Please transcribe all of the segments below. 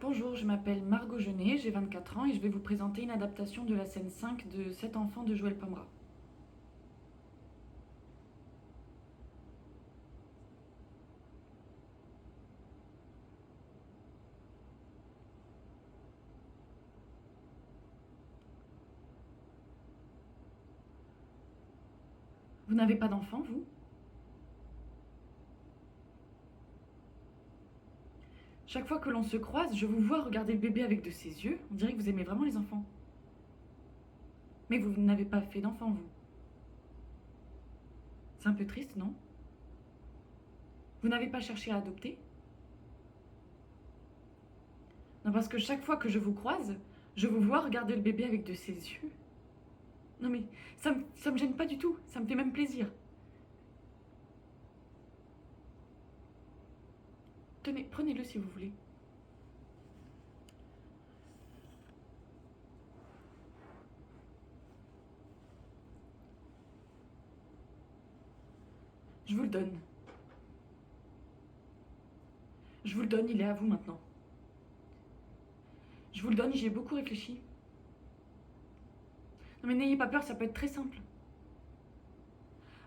Bonjour, je m'appelle Margot Genet, j'ai 24 ans et je vais vous présenter une adaptation de la scène 5 de 7 enfants de Joël Pomera. Vous n'avez pas d'enfant, vous? Chaque fois que l'on se croise, je vous vois regarder le bébé avec de ses yeux. On dirait que vous aimez vraiment les enfants. Mais vous n'avez pas fait d'enfant, vous. C'est un peu triste, non? Vous n'avez pas cherché à adopter? Non, parce que chaque fois que je vous croise, je vous vois regarder le bébé avec de ses yeux. Non mais, ça me gêne pas du tout, ça me fait même plaisir. Tenez, prenez-le si vous voulez. Je vous le donne. Je vous le donne, il est à vous maintenant. Je vous le donne, j'y ai beaucoup réfléchi. Non mais n'ayez pas peur, ça peut être très simple.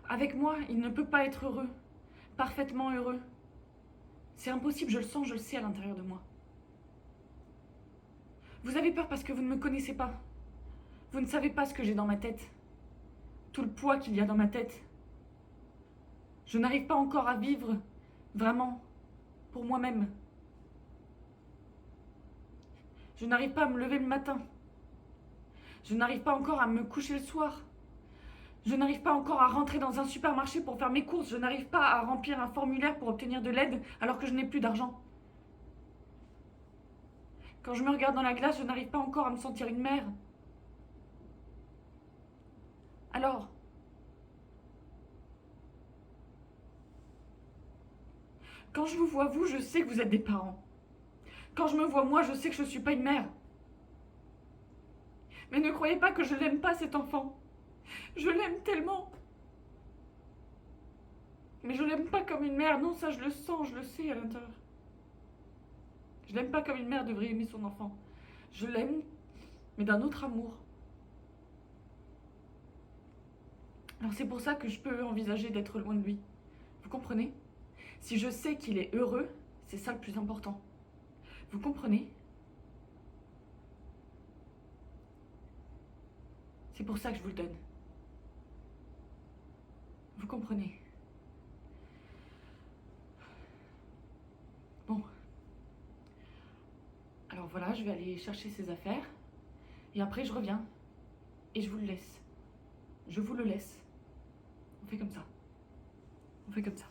Avec moi, il ne peut pas être heureux. Parfaitement heureux. C'est impossible, je le sens, je le sais à l'intérieur de moi. Vous avez peur parce que vous ne me connaissez pas. Vous ne savez pas ce que j'ai dans ma tête. Tout le poids qu'il y a dans ma tête. Je n'arrive pas encore à vivre, vraiment, pour moi-même. Je n'arrive pas à me lever le matin. Je n'arrive pas encore à me coucher le soir. Je n'arrive pas encore à rentrer dans un supermarché pour faire mes courses. Je n'arrive pas à remplir un formulaire pour obtenir de l'aide alors que je n'ai plus d'argent. Quand je me regarde dans la glace, je n'arrive pas encore à me sentir une mère. Alors, quand je vous vois vous, je sais que vous êtes des parents. Quand je me vois moi, je sais que je ne suis pas une mère. Mais ne croyez pas que je l'aime pas, cet enfant. Je l'aime tellement. Mais je l'aime pas comme une mère. Non, ça je le sens, je le sais à l'intérieur. Je l'aime pas comme une mère devrait aimer son enfant. Je l'aime, mais d'un autre amour. Alors c'est pour ça que je peux envisager d'être loin de lui. Vous comprenez? Si je sais qu'il est heureux, c'est ça le plus important. Vous comprenez? C'est pour ça que je vous le donne. Vous comprenez? Bon. Alors voilà, je vais aller chercher ses affaires. Et après, je reviens. Et je vous le laisse. Je vous le laisse. On fait comme ça. On fait comme ça.